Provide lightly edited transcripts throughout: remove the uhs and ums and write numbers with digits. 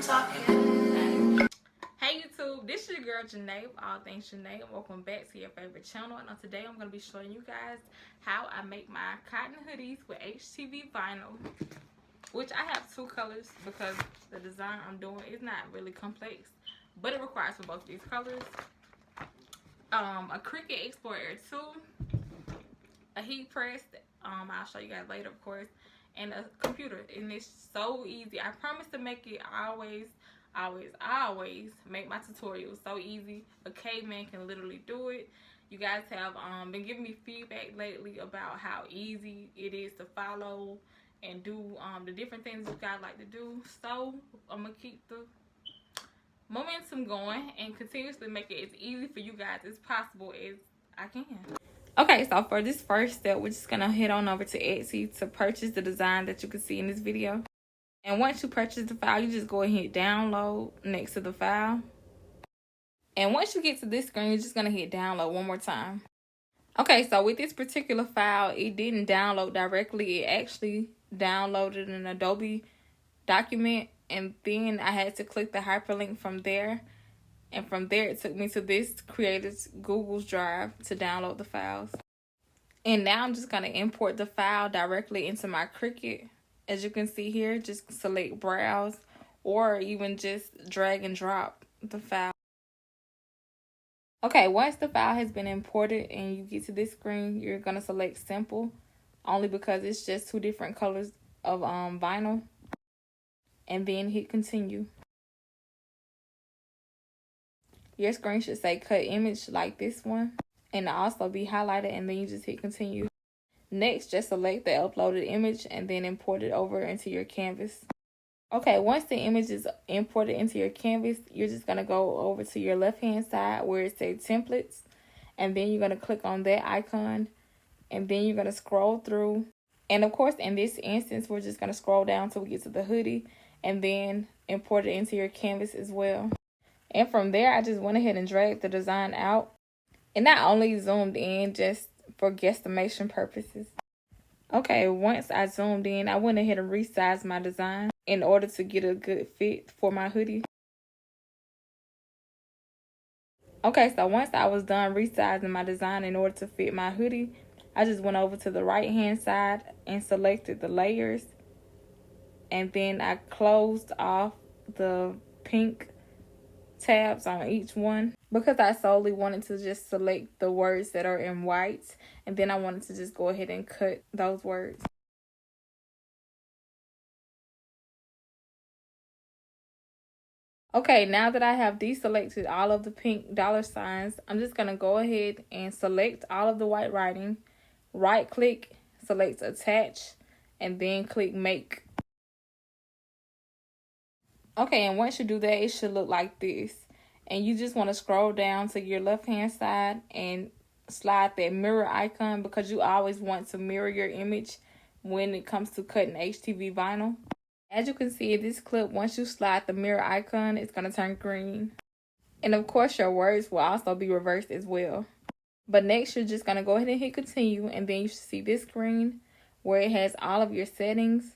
Hey YouTube, this is your girl Janae of All Things Janae, and welcome back to your favorite channel. And today I'm going to be showing you guys how I make my cotton hoodies with HTV vinyl, which I have two colors because the design I'm doing is not really complex, but it requires for both these colors. A Cricut Air 2, a heat press, I'll show you guys later of course, and a computer. And it's so easy. I promise to make it always make my tutorials so easy. A caveman can literally do it. You guys have been giving me feedback lately about how easy it is to follow and do the different things you guys like to do. So I'm gonna keep the momentum going and continuously make it as easy for you guys as possible as I can. Okay, so for this first step, we're just gonna head on over to Etsy to purchase the design that you can see in this video. And once you purchase the file, you just go ahead and hit download next to the file. And once you get to this screen, you're just gonna hit download one more time. Okay, so with this particular file, it didn't download directly. It actually downloaded an Adobe document, and then I had to click the hyperlink from there. And from there, it took me to this creator's Google's Drive to download the files. And now I'm just going to import the file directly into my Cricut. As you can see here, just select browse or even just drag and drop the file. Okay, once the file has been imported and you get to this screen, you're going to select simple, only because it's just two different colors of vinyl. And then hit continue. Your screen should say cut image like this one, and also be highlighted, and then you just hit continue. Next, just select the uploaded image and then import it over into your canvas. Okay, once the image is imported into your canvas, you're just going to go over to your left hand side where it says templates, and then you're going to click on that icon, and then you're going to scroll through. And of course, in this instance, we're just going to scroll down till we get to the hoodie, and then import it into your canvas as well. And from there, I just went ahead and dragged the design out. And I only zoomed in just for guesstimation purposes. Okay, once I zoomed in, I went ahead and resized my design in order to get a good fit for my hoodie. Okay, so once I was done resizing my design in order to fit my hoodie, I just went over to the right hand side and selected the layers. And then I closed off the pink tabs on each one because I solely wanted to just select the words that are in white, and then I wanted to just go ahead and cut those words. Okay, now that I have deselected all of the pink dollar signs, I'm just going to go ahead and select all of the white writing, right click, select attach, and then click make. Okay, and once you do that, it should look like this. And you just want to scroll down to your left-hand side and slide that mirror icon, because you always want to mirror your image when it comes to cutting HTV vinyl. As you can see in this clip, once you slide the mirror icon, it's going to turn green. And of course, your words will also be reversed as well. But next, you're just going to go ahead and hit continue, and then you should see this screen where it has all of your settings.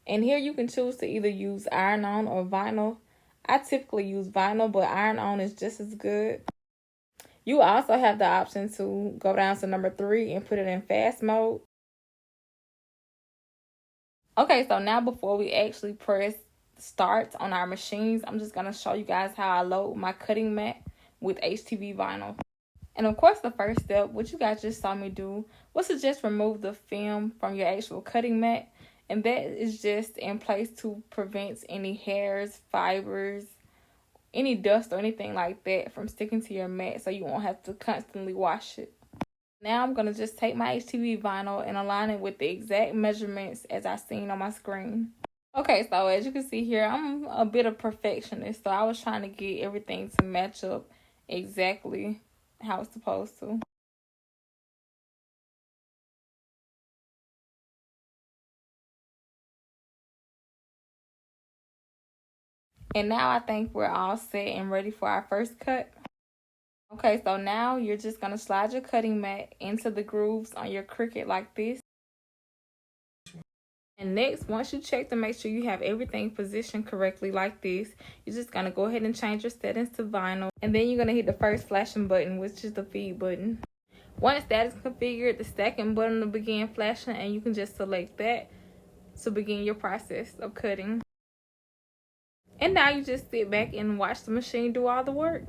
And here you can choose to either use iron-on or vinyl. I typically use vinyl, but iron-on is just as good. You also have the option to go down to number 3 and put it in fast mode. Okay, so now before we actually press start on our machines, I'm just going to show you guys how I load my cutting mat with HTV vinyl. And of course, the first step, what you guys just saw me do, was to just remove the film from your actual cutting mat. And that is just in place to prevent any hairs, fibers, any dust or anything like that from sticking to your mat, so you won't have to constantly wash it. Now I'm going to just take my HTV vinyl and align it with the exact measurements as I seen on my screen. Okay, so as you can see here, I'm a bit of perfectionist, so I was trying to get everything to match up exactly how it's supposed to. And now I think we're all set and ready for our first cut. Okay, so now you're just going to slide your cutting mat into the grooves on your Cricut like this. And next, once you check to make sure you have everything positioned correctly like this, you're just going to go ahead and change your settings to vinyl. And then you're going to hit the first flashing button, which is the feed button. Once that is configured, the second button will begin flashing, and you can just select that to begin your process of cutting. And now you just sit back and watch the machine do all the work.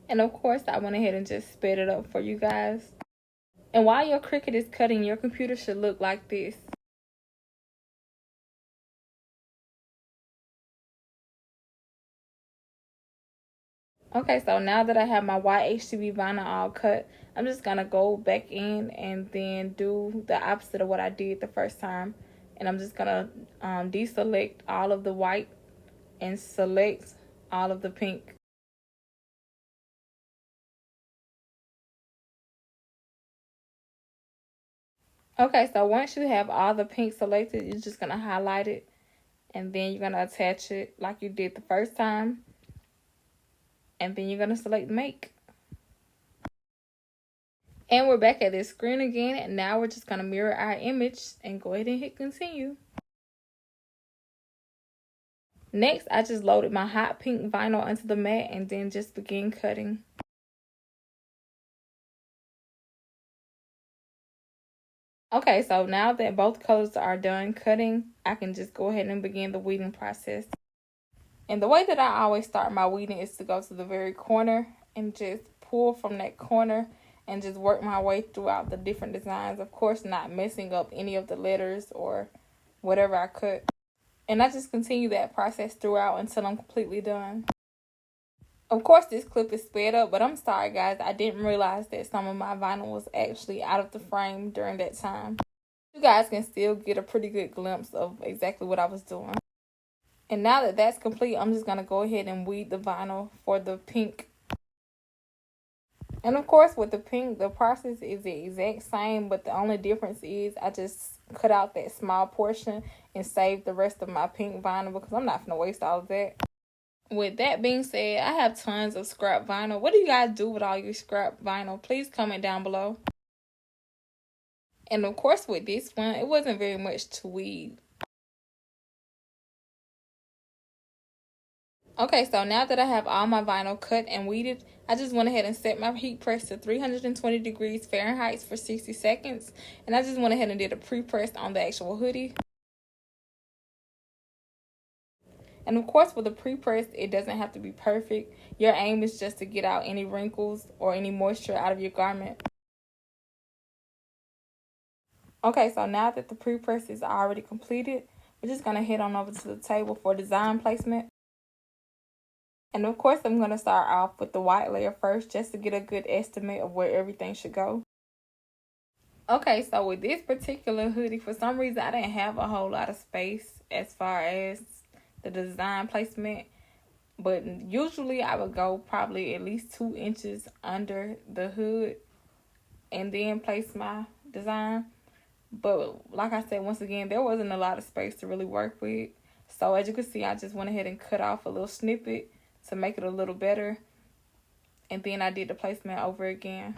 And of course, I went ahead and just sped it up for you guys. And while your Cricut is cutting, your computer should look like this. Okay, so now that I have my white HTV vinyl all cut, I'm just going to go back in and then do the opposite of what I did the first time. And I'm just going to deselect all of the white and select all of the pink. Okay, so once you have all the pink selected, you're just going to highlight it. And then you're going to attach it like you did the first time. And then you're going to select make. And we're back at this screen again. And now we're just going to mirror our image and go ahead and hit continue. Next, I just loaded my hot pink vinyl onto the mat and then just begin cutting. Okay, so now that both colors are done cutting, I can just go ahead and begin the weeding process. And the way that I always start my weeding is to go to the very corner and just pull from that corner and just work my way throughout the different designs. Of course, not messing up any of the letters or whatever I cut. And I just continue that process throughout until I'm completely done. Of course, this clip is sped up, but I'm sorry, guys. I didn't realize that some of my vinyl was actually out of the frame during that time. You guys can still get a pretty good glimpse of exactly what I was doing. And now that that's complete, I'm just going to go ahead and weed the vinyl for the pink. And of course, with the pink, the process is the exact same, but the only difference is I just cut out that small portion and save the rest of my pink vinyl because I'm not going to waste all of that. With that being said, I have tons of scrap vinyl. What do you guys do with all your scrap vinyl? Please comment down below. And of course, with this one, it wasn't very much to weed. Okay, so now that I have all my vinyl cut and weeded, I just went ahead and set my heat press to 320 degrees Fahrenheit for 60 seconds. And I just went ahead and did a pre-press on the actual hoodie. And of course, with a pre-press, it doesn't have to be perfect. Your aim is just to get out any wrinkles or any moisture out of your garment. Okay, so now that the pre-press is already completed, we're just going to head on over to the table for design placement. And of course, I'm going to start off with the white layer first just to get a good estimate of where everything should go. Okay, so with this particular hoodie, for some reason, I didn't have a whole lot of space as far as the design placement. But usually, I would go probably at least 2 inches under the hood and then place my design. But like I said, once again, there wasn't a lot of space to really work with. So as you can see, I just went ahead and cut off a little snippet to make it a little better. And then I did the placement over again.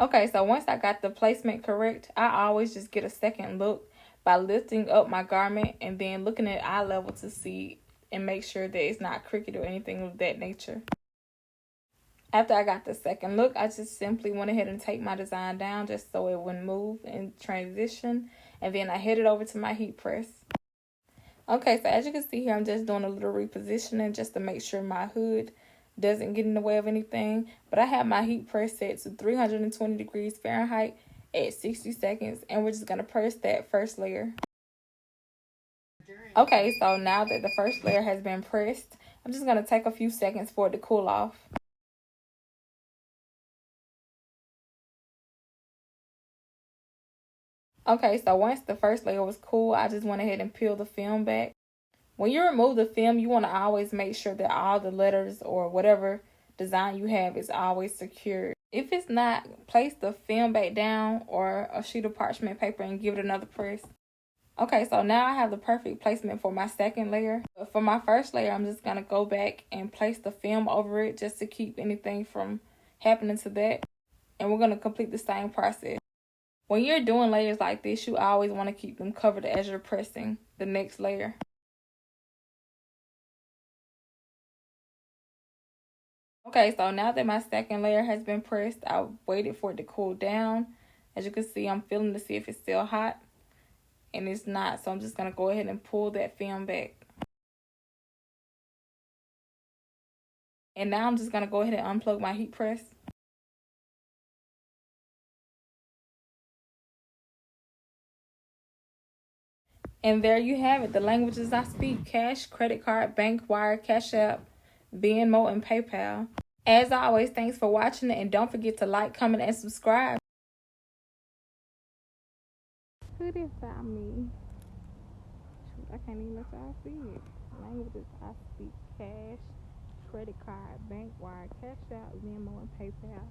Okay, so once I got the placement correct, I always just get a second look by lifting up my garment and then looking at eye level to see and make sure that it's not crooked or anything of that nature. After I got the second look, I just simply went ahead and take my design down just so it wouldn't move in transition. And then I headed over to my heat press. Okay, so as you can see here, I'm just doing a little repositioning just to make sure my hood doesn't get in the way of anything. But I have my heat press set to 320 degrees Fahrenheit at 60 seconds. And we're just going to press that first layer. Okay, so now that the first layer has been pressed, I'm just going to take a few seconds for it to cool off. Okay, so once the first layer was cool, I just went ahead and peeled the film back. When you remove the film, you want to always make sure that all the letters or whatever design you have is always secured. If it's not, place the film back down or a sheet of parchment paper and give it another press. Okay, so now I have the perfect placement for my second layer. But for my first layer, I'm just going to go back and place the film over it just to keep anything from happening to that. And we're going to complete the same process. When you're doing layers like this, you always want to keep them covered as you're pressing the next layer. Okay, so now that my second layer has been pressed, I waited for it to cool down. As you can see, I'm feeling to see if it's still hot, and it's not. So I'm just going to go ahead and pull that film back. And now I'm just going to go ahead and unplug my heat press. And there you have it, the languages I speak: cash, credit card, bank, wire, Cash App, Venmo, and PayPal. As always, thanks for watching it, and don't forget to like, comment, and subscribe. Hoodie found me. Shoot, I can't even let y'all see it. Languages I speak: cash, credit card, bank, wire, Cash App, Venmo, and PayPal.